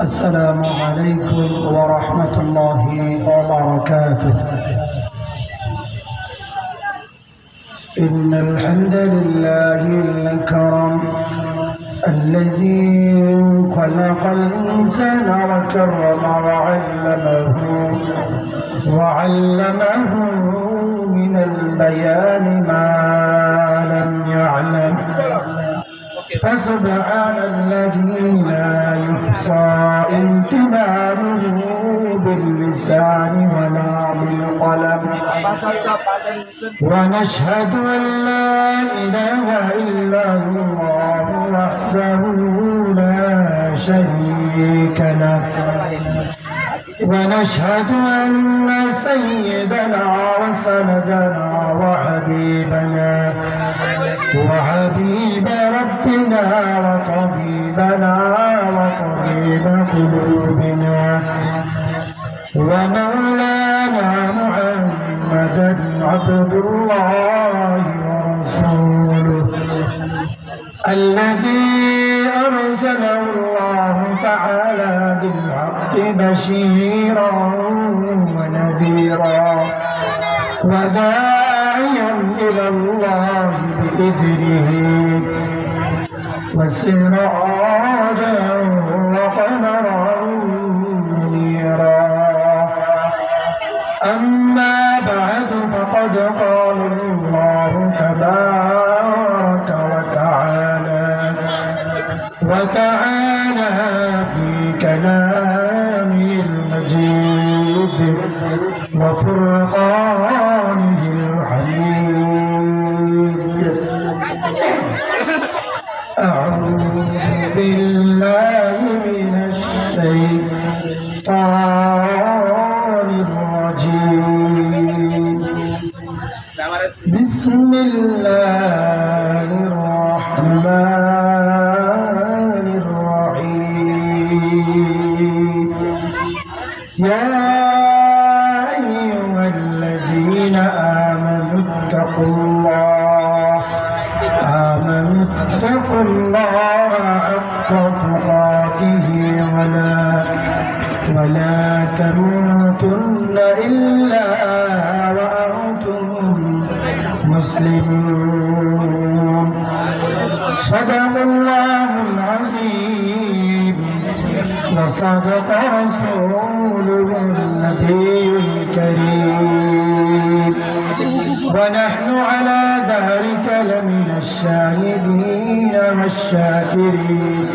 السلام عليكم ورحمة الله وبركاته. إن الحمد لله الأكرم الذي خلق الإنسان وكرم وعلمه من البيان ما لم يعلم، فسبحان الذي لا يحصى امتنانه باللسان ولا بالقلم، ونشهد أن لا إله إلا الله وحده لا شريك له، ونشهد أن سيدنا وسندنا وحبيب ربنا وطبيبنا وطبيب قلوبنا ومولانا محمدا عبد الله ورسوله الذي أرسله الله تعالى بالحق بشيرا ونذيرا وداعيا إلى الله بإذنه وسراجا وقمرا منيرا. أما بعد فقد قال الله تبارك وتعالى في كلامه المجيد وفرقانه الحميد: أعوذ بالله من الشيطان الرجيم. بسم الله الرحمن الرحيم. يا أيها الذين آمنوا اتقوا الله حق تقاته ولا تموتن إلا وأنتم مسلمون. صدق الله العظيم وصدق رسوله النبي الكريم، ونحن على ذلك لمن الشاهدين والشاكرين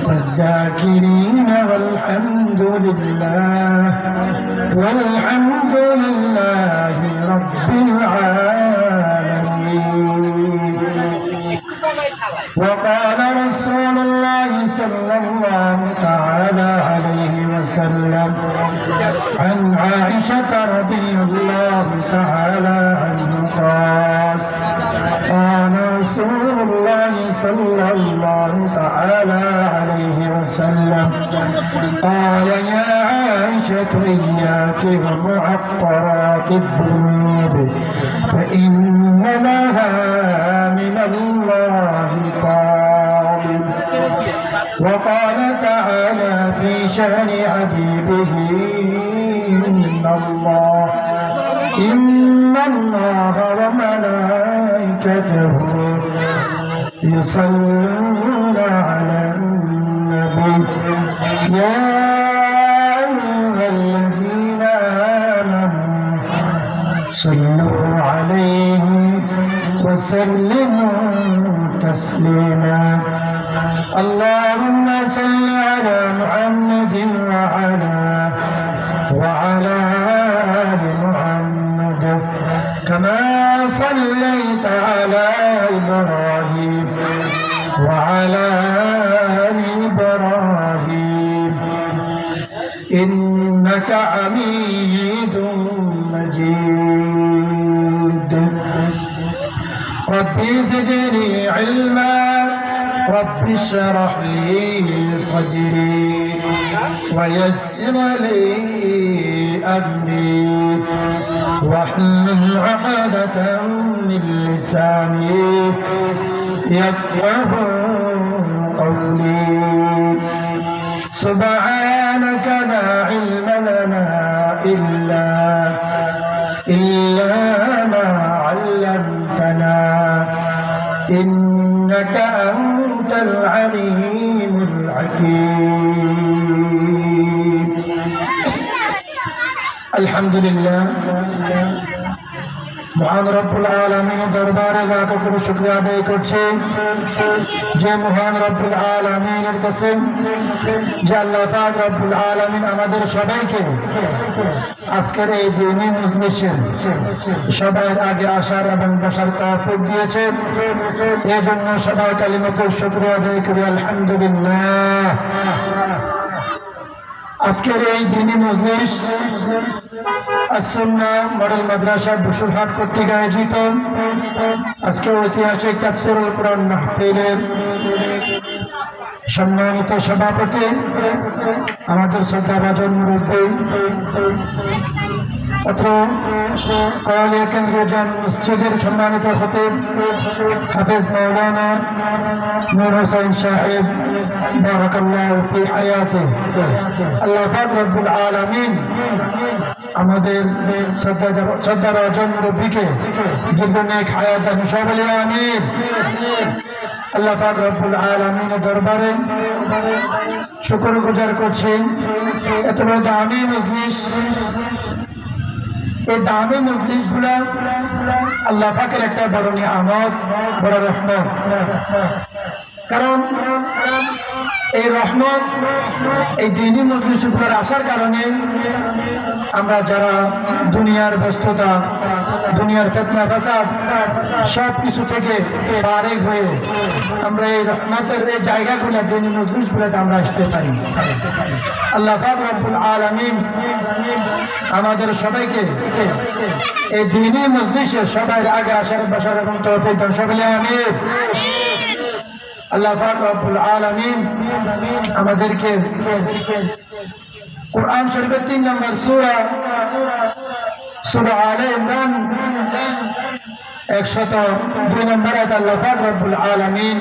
والذاكرين والحمد لله رب العالمين. وقال رسول الله صلى الله تعالى عليه وسلم عن عائشة رضي الله تعالى عنه قال: قال رسول الله صلى الله تعالى عليه وسلم قال: يا عائشة إياك ومعطرات الذنوب فإن لها من الله طالب. وقال تعالى في شأن حبيبه: إن الله وملائكته يصلون على النبي يا أيها الذين آمنوا صلوا عليه وسلموا تسليما. اللهم صل على محمد وعلى آل محمد كما صليت على إبراهيم وعلى آل إبراهيم إنك حميد مجيد. رب زدني علما، رب اشرح لي صدري ويسر لي أمري واحلل عقدة من لساني يفقه قولي. سبحانك لا علم لنا إلا ما علمتنا إنك أنت العليم الحكيم الحمد لله মহান রব্বুল আলামিনের দরবারে লাখো কোটি শুকরিয়া আদায় করছি যে মহান রব্বুল আলামিনের কাছে যে আল্লাহ পাক রব্বুল আলামিন আমাদের সবাইকে আজকের এই দিনী মজলিসে সবার আগে আসার এবং বসার তৌফিক দিয়েছে এই জন্য সবাই কালিমাতুল শুকরিয়া আদায় করি আলহামদুলিল্লাহ। আজকের এই দিনী মজলিস as-Sunnah মডেল মাদ্রাসা বসুরহাট কর্তৃক আয়োজিত আজকে ঐতিহাসিক তাফসীরুল কুরআন মাহফিলের সম্মানিত সভাপতি আমাদের শ্রদ্ধাভাজন মুরব্বী অত্র কওয়ালিয়া কেন্দ্রীয় জামে মসজিদের সম্মানিত খতিব হাফেজ মাওলানা নূর হোসেন সাহেব বারাকাল্লাহু ফি হায়াতি আল্লাহ পাক রব্বুল আলামিন আমাদের শ্রদ্ধাভাজন মুরব্বীকে দীর্ঘ নেক হায়াত দান করুন আমিন। আল্লাহ পাক রব্বুল আলামিনের দরবারে শুকরগুজার করছি এত বড় দামি মজলিস এই দামি মজলিস গুলা আল্লাহ পাকের একটা বড় নিয়ামত বড় রহমত কারণ এই রহমত এই দ্বীনি মজলিসগুলোর আসার কারণে আমরা যারা দুনিয়ার ব্যস্ততা দুনিয়ার ফিতনা ফাসাদ সব কিছু থেকে ফারিগ হয়ে আমরা এই রহমতের এই জায়গাগুলো দ্বীনি মজলিসগুলোতে আমরা আসতে পারি। আল্লাহ পাক রব্বুল আলামিন আমাদের সবাইকে এই দ্বীনি মজলিসে সবার আগে আসার বসার এবং তৌফিক দান করুন আমিন। আল্লাহ পাক রব্বুল আলামিন আমাদেরকে কুরআন শরীফের 3 নম্বর সূরা আলে ইমরান 102 নম্বর আয়াত আল্লাহ পাক রব্বুল আলামিন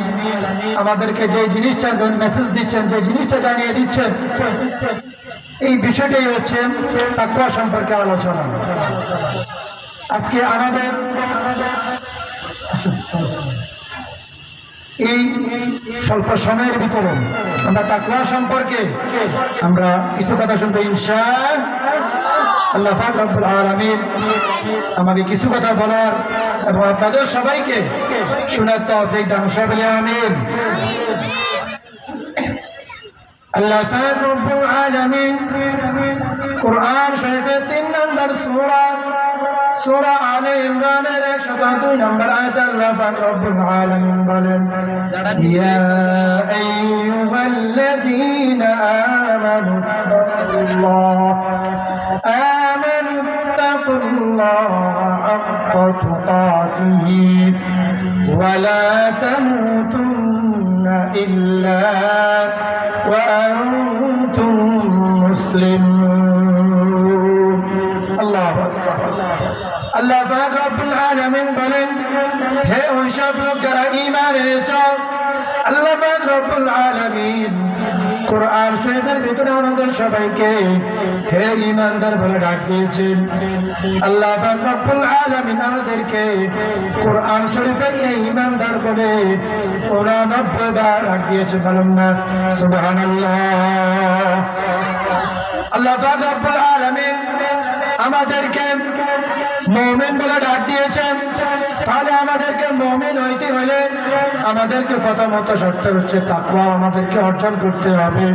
আমাদেরকে যে জিনিসটা মেসেজ দিচ্ছেন যে জিনিসটা জানিয়ে দিচ্ছেন এই বিষয়টাই হচ্ছে তাকওয়া সম্পর্কে আলোচনা। আজকে আমাদের এই স্বল্প সময়ের ভিতরে আমরা তাকওয়া সম্পর্কে আমরা কিছু কথা শুনবো ইনশাআল্লাহ। আল্লাহ পাক রব্বুল আলামিন আমাকে কিছু কথা বলার এবং আপনাদের সবাইকে শোনার তৌফিক দান করুন আমিন। আল্লাহ পাক রব্বুল আলামিন কুরআন শরীফের 3 নম্বর সূরা আলে ইমরানের 102 নম্বর আয়াত আল্লাহ পাক রব্বুল আলামিন বলেন ইয়া আইয়ুহাল্লাযীনা আমানুত্তাকুল্লাহা হাক্কা তুকাতিহি ওয়া লা তামুতুন্না ইল্লা ওয়া আনতুম মুসলিমুন। আল্লাহু আকবার। আল্লাহ পাক রব্বুল আলামিন বলেন হে ওই সব লোক যারা ঈমান এনেছো আল্লাহ পাক রব্বুল আলামিন কুরআন শরীফের ভিতরে আমাদের সবাইকে হে ঈমানদার বলে ডাক দিয়েছেন। আল্লাহ পাক রব্বুল আলামিন আমাদেরকে কুরআন শরীফের এই ঈমানদার বলে 89 বার ডাক দিয়েছে বলুন না সুবহানাল্লাহ। আল্লাহ পাক রব্বুল আলামিন আমাদেরকে মুমিন বলে ডাক দিয়েছেন। তাহলে আমাদেরকে মুমিন হইতে হলে আমাদেরকে প্রথমত শর্ত হচ্ছে তাকওয়া আমাদেরকে অর্জন করতে হবে।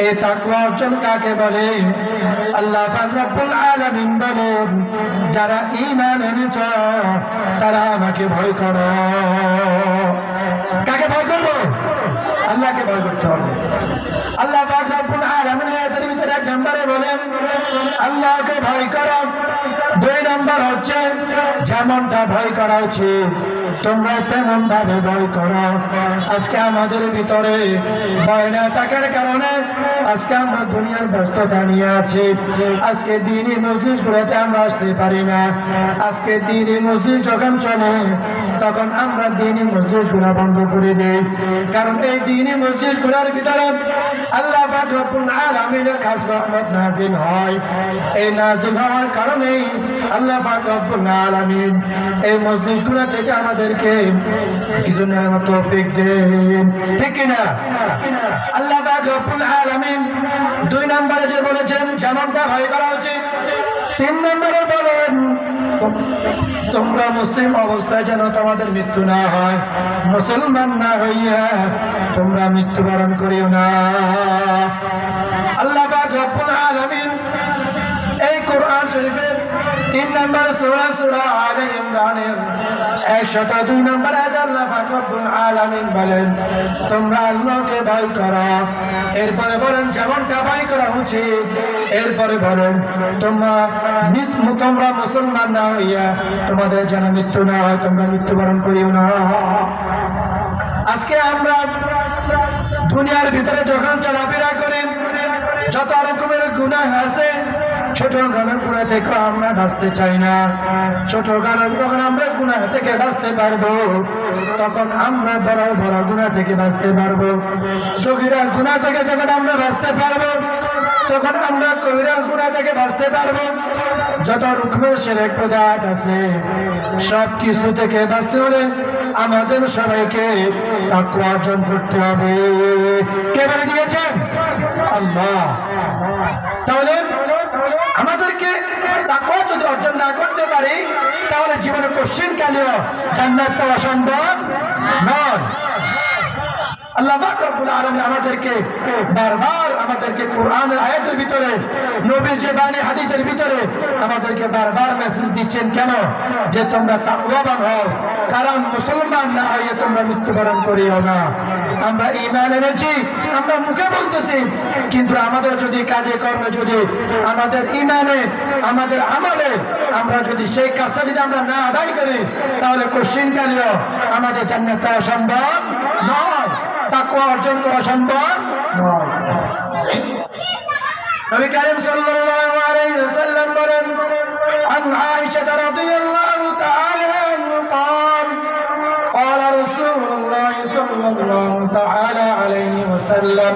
এই তাকওয়া অর্জন কাকে বলে? আল্লাহ পাক রব্বুল আলামিন বলেন যারা ঈমান এনেছো তারা আমাকে ভয় করো। কাকে ভয় করব? আল্লাহকে ভয় করতে হবে। আল্লাহ পাক রব্বুল আলামিন এর ভিতরে এক নম্বরে বলে আল্লাহকে ভয় করা। 2 নম্বর হচ্ছে যেমনটা ভয় করা উচিত তোমরা তেমন ভাবে ভয় করো। আজকে আমাদের ভিতরে ভয় না থাকার কারণে আজকে আমরা দুনিয়ার ব্যস্ততা নিয়ে আছি। আজকে দ্বীনি মজলিসগুলোতে আমরা আসতে পারি না। আজকে দ্বীনি মজলিস যখন চলে তখন আমরা দ্বীনি মজলিসগুলো বন্ধ করে দেই, কারণ এই দ্বীনি মজলিসগুলোর ভিতরে আল্লাহ পাক রব্বুল আলামিনের খাস রহমত নাযিল হয়। এই নাযিল হওয়ার কারণে আল্লাহ পাক রব্বুল আলামিন এই মজলিসগুলো থেকে আমাদেরকে কিছু নেয়ামত তৌফিক দেন, ঠিক কিনা? আল্লাহ পাক রব্বুল আলামিন 2 নম্বরে যে বলেছেন যেমনটা ভয় করা উচিত, 3 নম্বরে বলেন তোমরা মুসলিম অবস্থায় যেন তোমাদের মৃত্যু না হয়, মুসলমান না হইয়া তোমরা মৃত্যুবরণ করিও না। আল্লাহ পাক রব্বুল আলামিন এই কোরআন শরীফের 3 নম্বর সূরা সূরা আলে ইমরানের 102 নম্বর আয়াতে আল্লাহ পাক রব্বুল আলামিন বলেন তোমরা আল্লাহকে ভয় করো। এরপরে বলেন যেমনটা ভয় করা উচিত। এরপরে বলেন তোমরা মুসলমান না হইয়া তোমাদের যেন মৃত্যু না হয়, তোমরা মৃত্যুবরণ করিও না। আজকে আমরা দুনিয়ার ভিতরে যখন চলাফেরা করি যত রকমের গুনাহ আছে, ছোট গানের গুনাহ থেকে আমরা বাঁচতে চাই না। ছোট গানের যখন আমরা গুনাহ থেকে বাঁচতে পারবো তখন আমরা বড় বড় গুনাহ থেকে বাঁচতে পারবো। সগীরা গুনাহ থেকে যখন আমরা বাঁচতে পারবো তখন আমরা কবিরা গুনাহ থেকে বাঁচতে পারবো। যত রকমের শিরক বিদআত আছে সব কিছু থেকে বাঁচতে হলে আমাদের সবাইকে তাকওয়া অর্জন করতে হবে। কে বলে দিয়েছেন? আল্লাহ। তাহলে আমাদেরকে তাকওয়া যদি অর্জন না করতে পারি তাহলে জীবনে কোশ্চিন কালেও জান্নাত পাওয়া সম্ভব নয়। আল্লাহ পাক রব্বুল আলামিন আমাদেরকে বারবার আমাদেরকে কোরআনের আয়াতের ভিতরে নবীর যে বাণী হাদিসের ভিতরে আমাদেরকে বারবার মেসেজ দিচ্ছেন কেন? যে তোমরা তাকওয়াবান হও, কারণ মুসলমান না হয়ে তোমরা মৃত্যুবরণ করিও না। আমরা ঈমান এনেছি, আমরা মুখে বলতেছি, কিন্তু আমাদের যদি কাজে কর্মে যদি আমাদের ঈমানে আমাদের আমলে আমরা যদি সেই কাজটা যদি আমরা না আদায় করি তাহলে কোশ্চিনকালেও আমাদের জান্নাত পাওয়া সম্ভব নয়, তাকওয়া অর্জন করা সম্ভব নয়। নবী কারীম সাল্লাল্লাহু আলাইহি ওয়াসাল্লাম বলেন আন আয়েশা রাদিয়াল্লাহু তাআলা قال قال رسول الله صلى الله تعالى عليه وسلم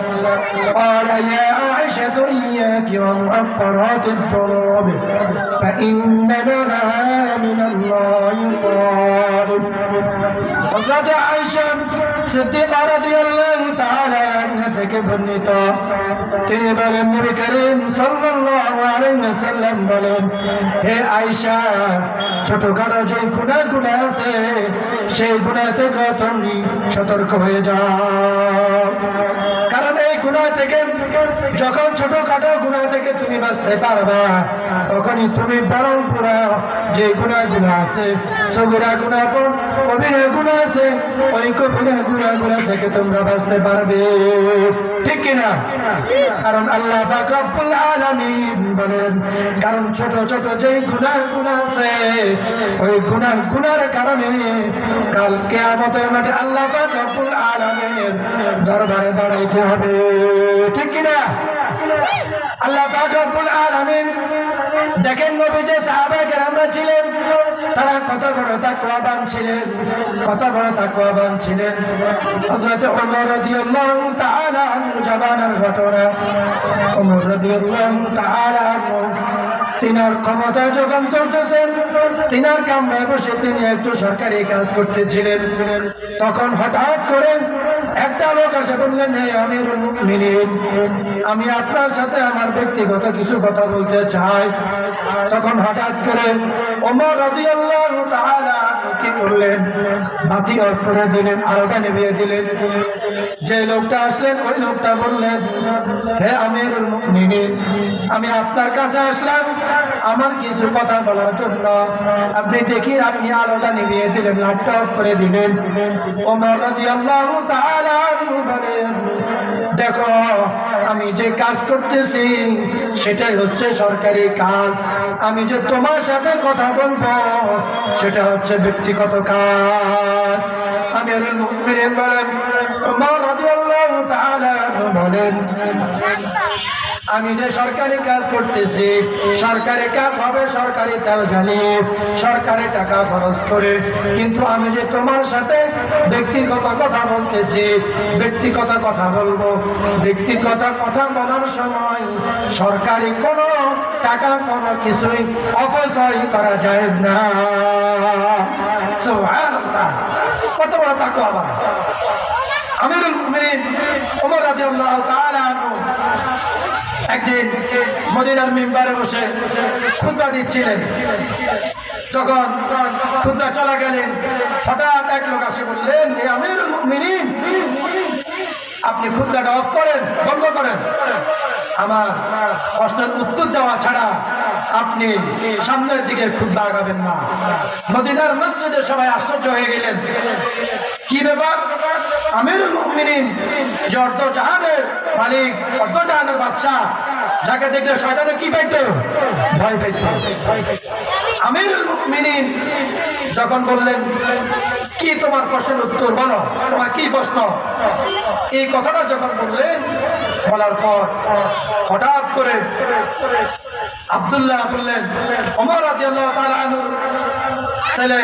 قال يا عائشة إياك ومؤخرات الذنوب فإن لها من الله قارب। حضرت عائشة সিদ্দিকা রাদিয়াল্লাহু তাআলা আনহা থেকে বর্ণিত, তিনি বলেন নবী করিম সাল্লাল্লাহু আলাইহি ওয়াসাল্লাম বলেন হে আয়েশা ছোটখাটো যে গুনাহগুলো আছে সেই গুনাহ থেকে তুমি সতর্ক হয়ে যাও, কারণ এই গুনাহ থেকে যখন ছোটখাটো গুনাহ থেকে তুমি বাঁচতে পারবা তখনই তুমি বড় গুনাহ যে গুনাহগুলো আছে সগীরা গুনাহ কবিরা গুনাহ আছে ওই কবিরা গুনাহগুলো থেকে তোমরা বাঁচতে পারবে, ঠিক কিনা? কারণ আল্লাহ পাক রব্বুল আলামিন বলেন কারণ ছোট ছোট যেই গুনাহগুলো আছে ওই গুনাহর কারণে কাল কিয়ামতের মাঠে আল্লাহ পাক রব্বুল আলামিনের দরবারে দাঁড়াইতে হবে, ঠিক কিনা? আল্লাহ পাক রব্বুল আলামিন দেখেন নবী যে সাহাবায়ে কেরামরা ছিলেন তারা কত বড় তাকওয়াবান ছিলেন, কত বড় তাকওয়াবান ছিলেন। হযরত ওমর রাদিয়াল্লাহু তাআলা আনহু জামানার ঘটনা, ওমর রাদিয়াল্লাহু তাআলা আনহু তিনার ক্ষমতা যখন চলতেছেন তিনার কামরায় বসে তিনি একটু সরকারি কাজ করতেছিলেন, তখন হঠাৎ করে একটা লোক এসে বললেন হে আমিরুল মুমিনিন আমি আপনার সাথে আমার ব্যক্তিগত কিছু কথা বলতে চাই। তখন হঠাৎ করে ওমর রাদিয়াল্লাহু তাআলা কি করলেন? বাতি অফ করে দিলেন, আলোটা নিভিয়ে দিলেন। যে লোকটা আসলেন ওই লোকটা বললেন হে আমিরুল মুমিনিন আমি আপনার কাছে আসলাম আমার কিছু কথা বলার জন্য। আপনি দেখি আপনি আলোটা নিভিয়ে দিলেন, লাইটটা অফ করে দিলেন। ওমর রাদিয়াল্লাহু তাআলা বলেন দেখো আমি আমি যে কাজ করতেছি সেটাই হচ্ছে সরকারি কাজ, আমি যে তোমার সাথে কথা বলবো সেটা হচ্ছে ব্যক্তিগত কাজ। আমিরুল মুমিনিন বলেন, ওমর রাদিয়াল্লাহু তাআলা বলেন, আমি যে সরকারি কাজ করতেছি, সরকারি কাজ হবে সরকারি তেল জ্বালিয়ে, সরকারি টাকা খরচ করে, কিন্তু আমি যে তোমার সাথে ব্যক্তিগত কথা বলতেছি, ব্যক্তিগত কথা বলবো, ব্যক্তিগত কথা বলার সময় সরকারি কোনো টাকা কোনো কিছুই অপচয় করা জায়েজ না। সুবহানাল্লাহ, কত বড় তাকওয়া! আবার আমিরুল মুমিনিন ওমর রাদিয়াল্লাহু তাআলা আনহু একদিন মদিনার মিম্বারে বসে খুতবা দিচ্ছিলেন। যখন খুতবা চলা গেলেন, হঠাৎ এক লোক এসে বললেন, হে আমিরুল মুমিনিন, আপনি খুতবাটা অফ করেন, বন্ধ করেন, আমার প্রশ্নের উত্তর দেওয়া ছাড়া আপনি সামনের দিকে খুতবা আগাবেন না। মদিনার মসজিদে সবাই আশ্চর্য হয়ে গেলেন, কি ব্যাপার? আমিরুল মুমিনিন যে অর্ধজাহানের মালিক, অর্ধজাহানের বাদশা, যাকে দেখলে শয়তানে কি পাইতো? ভয় পাইতো। আমিরুল মুমিনিন যখন বললেন, কি তোমার প্রশ্নের উত্তর, বলো তোমার কি প্রশ্ন, এই কথাটা যখন বললেন, বলার পর হঠাৎ করে আব্দুল্লাহ বললেন, ওমর রাদিয়াল্লাহু তাআলা আনহুর ছেলে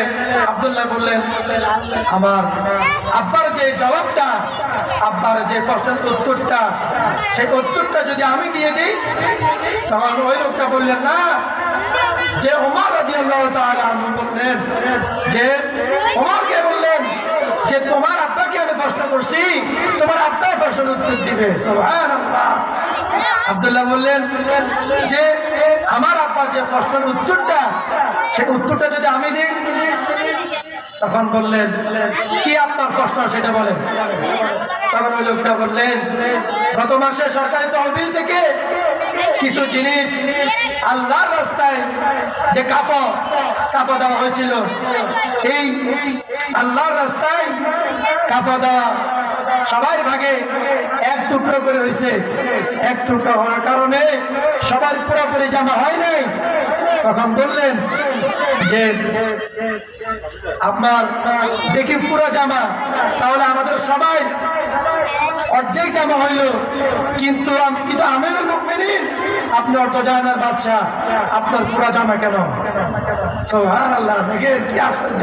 আব্দুল্লাহ বললেন, আমার আব্বার যে জবাবটা, আব্বার যে প্রশ্নের উত্তরটা, সেই উত্তরটা যদি আমি দিয়ে দিই, তখন ওই লোকটা বললেন, না, যে ওমর রাদিয়াল্লাহু তাআলা আনহু বললেন, যে ওমরকে বললেন যে তোমার আব্বাকে আমি প্রশ্ন করছি, তোমার আব্বা প্রশ্নের উত্তর দিবে। সুবহানাল্লাহ। আব্দুল্লাহ বললেন যে আমার আব্বার যে প্রশ্নের উত্তরটা, সেই উত্তরটা যদি আমি দিই, তখন বললেন, কি আপনার প্রশ্ন সেটা বলেন। তখন ওই লোকটা বললেন, গত মাসে সরকারি তহবিল থেকে কিছু জিনিস আল্লাহর রাস্তায় যে কাপড় দেওয়া হয়েছিল, এই আল্লাহর রাস্তায় কাপড় দেওয়া সবার ভাগে এক টুকরো করে হয়েছে, এক টুকরো হওয়ার কারণে সবার পুরোপুরি জামা হয় নাই। তখন বললেন যে আপনার দেখি পুরো জামা, তাহলে আমাদের সবাই অর্ধেক জামা হইল, কিন্তু আমিরুল মুমিনিন, আপনি অর্ধজাহানের বাদশা, আপনার পুরো জামা কেন? সুবহানাল্লাহ, দেখেন কি আশ্চর্য।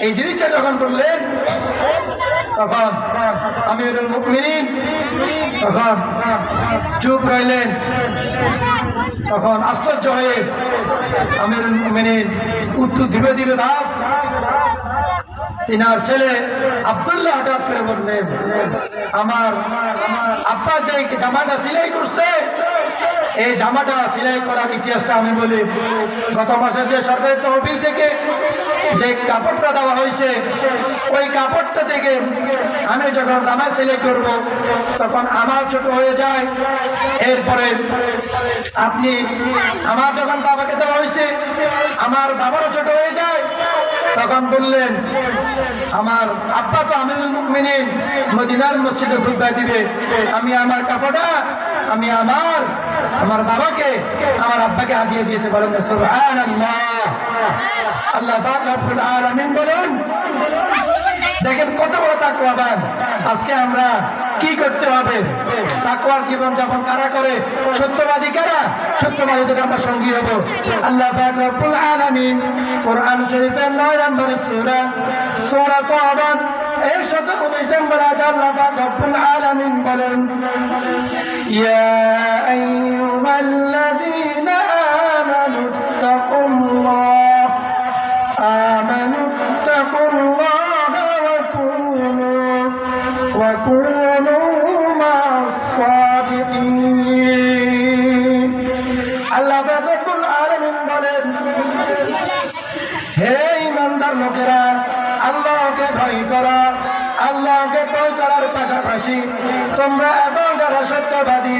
এই জিনিসটা যখন বললেন, তখন আমিরুল মুমিনিন তখন চুপ রইলেন। তখন আশ্চর্য হয়ে আমিরুল মুমিনিন উত্তর দিবে দিবে ভাব, তিনার ছেলে আব্দুল্লাহ হঠাৎ করে বললেন, আমার আব্বা যে জামাটা সিলাই করছে, এই জামাটা সিলাই করার ইতিহাসটা আমি বলি। গত মাসে যে সরকারি তহবিল থেকে যে কাপড়টা দেওয়া হয়েছে, ওই কাপড়টা থেকে আমি যখন জামা সিলাই করব, তখন আমার ছোট হয়ে যায়। এরপরে আপনি আমার যখন বাবাকে দেওয়া হয়েছে, আমার বাবারও ছোট হয়ে যায়। তখন বললেন, আমার আব্বা তো আমিরুল মুমিনিন, মদিনার মসজিদে খুতবা দিবে, আমি আমার কাপড়টা আমি আমার বাবাকে, আমার আব্বাকে হাতিয়ে দিয়েছে। বলেন সুবহানাল্লাহ। আল্লাহ পাক রব্বুল আলামিন বলেন, দেখেন কত বড় তাকওয়াবান। আজকে আমরা কি করতে হবে? তাকওয়ার জীবন যাপন কারা করে? সত্যবাদী কারা? সত্যবাদীদের আমরা সঙ্গী হব। আল্লাহ পাক রব্বুল আলামিন কোরআন শরীফের 9 নম্বর সূরা তাওবা 119 নম্বর আয়াতে আল্লাহ পাক রব্বুল আলামিন বলেন, ইয়া আইয়ুহাল্লাযীনা আমানুত্তাকুল্লাহ وكونوا مع الصادقين। আল্লাহ রাব্বুল আলামিন বলেন, হে ঈমানদার লোকেরা, আল্লাহকে ভয় করো। আল্লাহকে ভয় করার পাশাপাশি তোমরা এবং যারা সত্যবাদী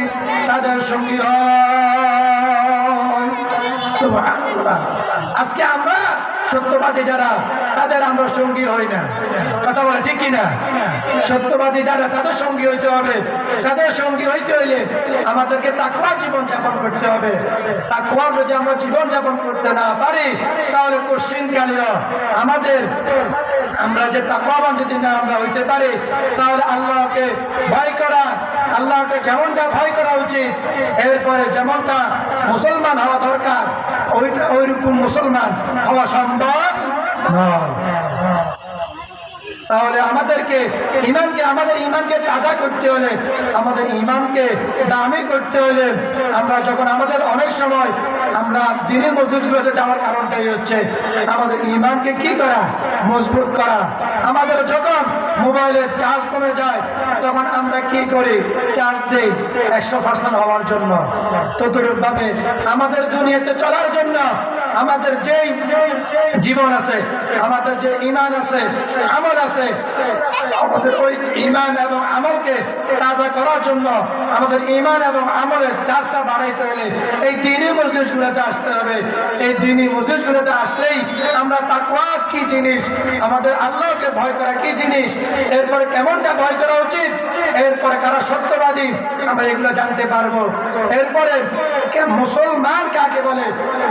তাদের সঙ্গী হও। সুবহানাল্লাহ। আজকে আমরা সত্যবাদী যারা তাদের আমরা সঙ্গী হই না। কথা বলে ঠিক কিনা? সত্যবাদী যারা তাদের সঙ্গী হইতে হবে। তাদের সঙ্গী হইতে হইলে আমাদেরকে তাকওয়া জীবন যাপন করতে হবে। তাকওয়া যদি আমরা জীবন যাপন করতে না পারি তাহলে কোশ্চিনকালীয় আমরা যে তাকওয়াবান যদি না আমরা হইতে পারি তাহলে আল্লাহকে ভয় করা, আল্লাহকে যেমনটা ভয় করা উচিত, এরপরে যেমনটা মুসলমান হওয়া দরকার ওইরকম মুসলমান হওয়া সম্ভব নয়। তাহলে আমাদের ইমানকে তাজা করতে হলে, আমাদের ইমানকে দামি করতে হলে আমরা যখন আমাদের অনেক সময় আমরা দিনের মজলিসগুলোতে যাওয়ার কারণটাই হচ্ছে আমাদের ইমানকে কি করা, মজবুত করা। আমাদের যখন মোবাইলের চার্জ কমে যায় তখন আমরা কি করি, চার্জ দেই 100% হওয়ার জন্য। তদ্রূপভাবে আমাদের দুনিয়াতে চলার জন্য আমাদের যেই জীবন আছে, আমাদের যে ইমান আছে, আমল আছে, আমাদের ওই ইমান এবং আমলকে তাজা করার জন্য আমাদের ইমান এবং আমলের চার্জটা বাড়াইতে হলে এই দ্বীনি মজলিসগুলোতে আসতে হবে। এই দ্বীনি মজলিসগুলোতে আসলেই আমরা তাকওয়া কি জিনিস, আমাদের আল্লাহকে ভয় করা কি জিনিস, এরপরে কেমনটা ভয় করা উচিত, এরপরে কারা সত্যবাদী আমরা এগুলো জানতে পারবো। এরপরে মুসলমান কাকে বলে,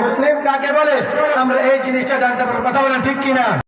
মুসলিম কাকে বলে, আমরা এই জিনিসটা জানতে পারবো। কথা বলেন ঠিক কিনা?